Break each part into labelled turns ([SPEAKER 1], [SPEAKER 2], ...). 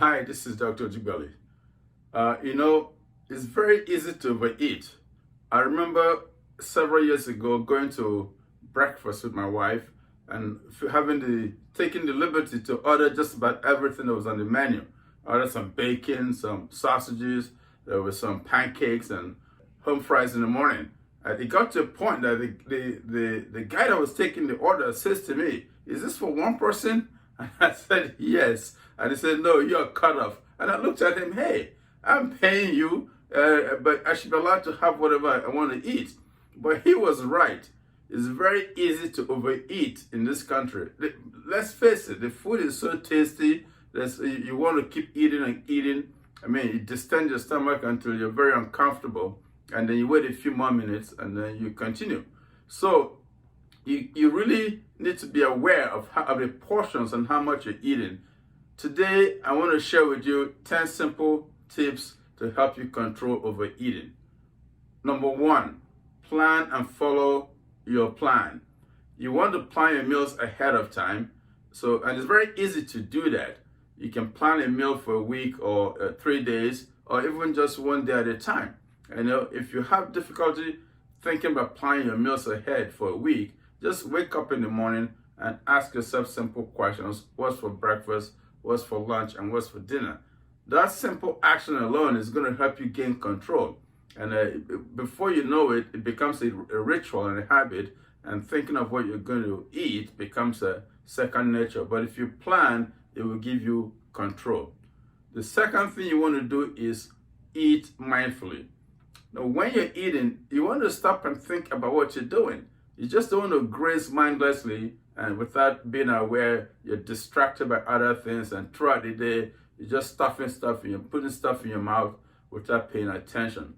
[SPEAKER 1] Hi, this is Dr. Jigbali. You know, it's very easy to overeat. I remember several years ago going to breakfast with my wife and taking the liberty to order just about everything that was on the menu. Order some bacon, some sausages, there was some pancakes and home fries in the morning. And it got to a point that the guy that was taking the order says to me, "Is this for one person?" And I said, "Yes." And he said, "No, you're cut off." And I looked at him, "Hey, I'm paying you, but I should be allowed to have whatever I want to eat." But he was right. It's very easy to overeat in this country. Let's face it, the food is so tasty. You want to keep eating and eating. I mean, you distend your stomach until you're very uncomfortable, and then you wait a few more minutes, and then you continue. So you really need to be aware of the portions and how much you're eating. Today, I want to share with you 10 simple tips to help you control overeating. Number one, plan and follow your plan. You want to plan your meals ahead of time. And it's very easy to do that. You can plan a meal for a week or 3 days, or even just one day at a time. If you have difficulty thinking about planning your meals ahead for a week, just wake up in the morning and ask yourself simple questions. What's for breakfast? What's for lunch? And what's for dinner? That simple action alone is going to help you gain control. And before you know it, it becomes a ritual and a habit, and thinking of what you're going to eat becomes a second nature. But if you plan, it will give you control. The second thing you want to do is eat mindfully. Now, when you're eating, you want to stop and think about what you're doing. You just don't want to graze mindlessly, and without being aware, you're distracted by other things, and throughout the day, you're just stuffing stuff and you're putting stuff in your mouth without paying attention.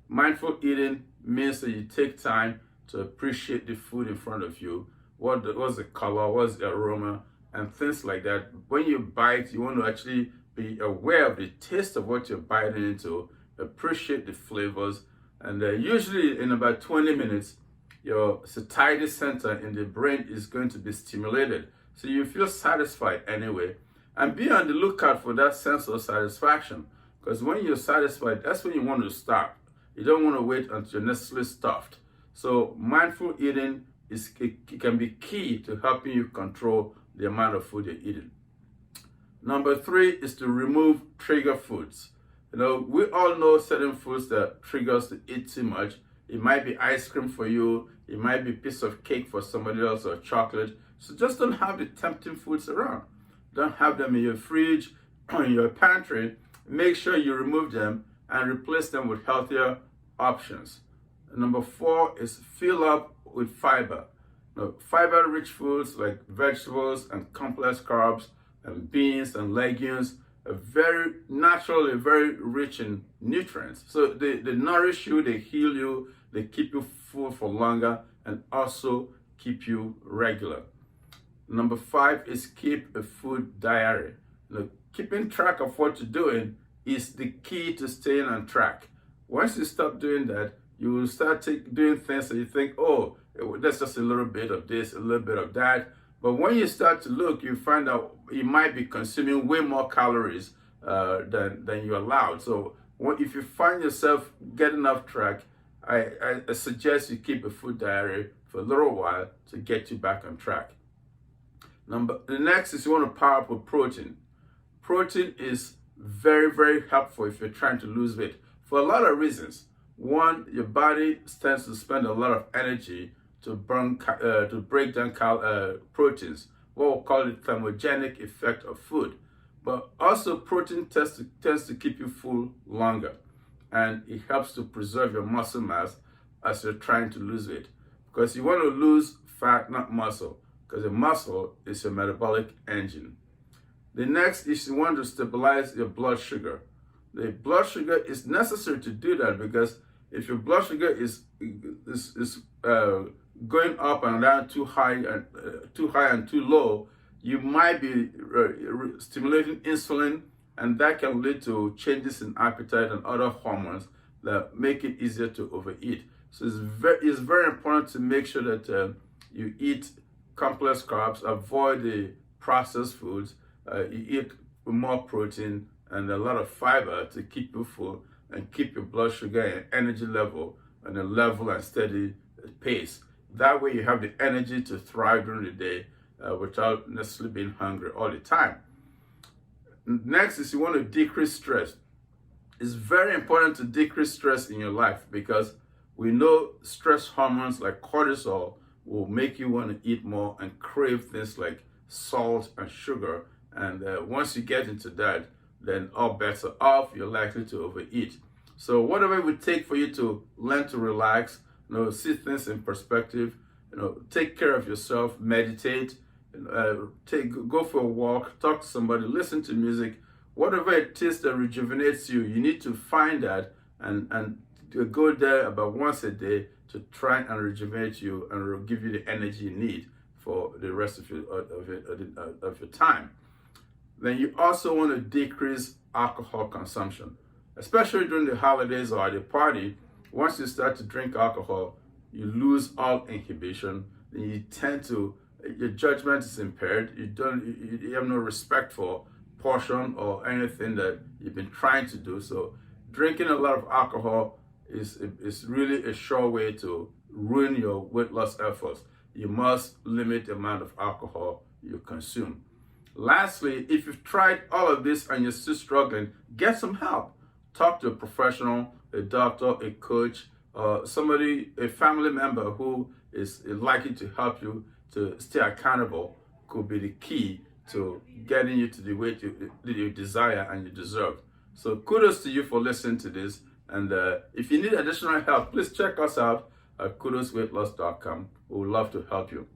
[SPEAKER 1] Mindful eating means that you take time to appreciate the food in front of you. What's the color, what's the aroma, and things like that. When you bite, you want to actually be aware of the taste of what you're biting into, appreciate the flavors, and usually in about 20 minutes, your satiety center in the brain is going to be stimulated. So you feel satisfied anyway. And be on the lookout for that sense of satisfaction. Because when you're satisfied, that's when you want to stop. You don't want to wait until you're necessarily stuffed. So mindful eating can be key to helping you control the amount of food you're eating. Number three is to remove trigger foods. We all know certain foods that trigger us to eat too much. It might be ice cream for you. It might be a piece of cake for somebody else, or chocolate. So just don't have the tempting foods around. Don't have them in your fridge or in your pantry. Make sure you remove them and replace them with healthier options. Number four is fill up with fiber. Fiber-rich foods like vegetables and complex carbs and beans and legumes are very naturally very rich in nutrients. So they nourish you, they heal you, they keep you full for longer, and also keep you regular. Number five is keep a food diary. Keeping track of what you're doing is the key to staying on track. Once you stop doing that, you will start doing things that you think, oh, that's just a little bit of this, a little bit of that. But when you start to look, you find out you might be consuming way more calories than you're allowed. So if you find yourself getting off track, I suggest you keep a food diary for a little while to get you back on track. The next is you want to power up with protein. Protein is very, very helpful if you're trying to lose weight for a lot of reasons. One, your body tends to spend a lot of energy to break down proteins, what we'll call the thermogenic effect of food. But also protein tends to keep you full longer, and it helps to preserve your muscle mass as you're trying to lose weight. Because you want to lose fat, not muscle, because the muscle is your metabolic engine. The next is you want to stabilize your blood sugar. The blood sugar is necessary to do that, because if your blood sugar is going up and down too high and too low, you might be stimulating insulin, and that can lead to changes in appetite and other hormones that make it easier to overeat. So it's very important to make sure that you eat complex carbs, avoid the processed foods, you eat more protein and a lot of fiber to keep you full and keep your blood sugar and energy level on a level and steady pace. That way you have the energy to thrive during the day without necessarily being hungry all the time. Next is you want to decrease stress. It's very important to decrease stress in your life because we know stress hormones like cortisol will make you want to eat more and crave things like salt and sugar. And once you get into that, then all bets are off. You're likely to overeat. So whatever it would take for you to learn to relax, see things in perspective, take care of yourself, meditate, go for a walk, talk to somebody, listen to music, whatever it is that rejuvenates you, you need to find that and go there about once a day to try and rejuvenate you and give you the energy you need for the rest of your time. Then you also want to decrease alcohol consumption, especially during the holidays or at a party. Once you start to drink alcohol, you lose all inhibition. Then you tend to, your judgment is impaired. You have no respect for portion or anything that you've been trying to do. So drinking a lot of alcohol is really a sure way to ruin your weight loss efforts. You must limit the amount of alcohol you consume. Lastly, if you've tried all of this and you're still struggling, get some help. Talk to a professional, a doctor, a coach, somebody, a family member who is likely to help you to stay accountable. Could be the key to getting you to the weight you desire and you deserve. So kudos to you for listening to this. And if you need additional help, please check us out at kudosweightloss.com. We would love to help you.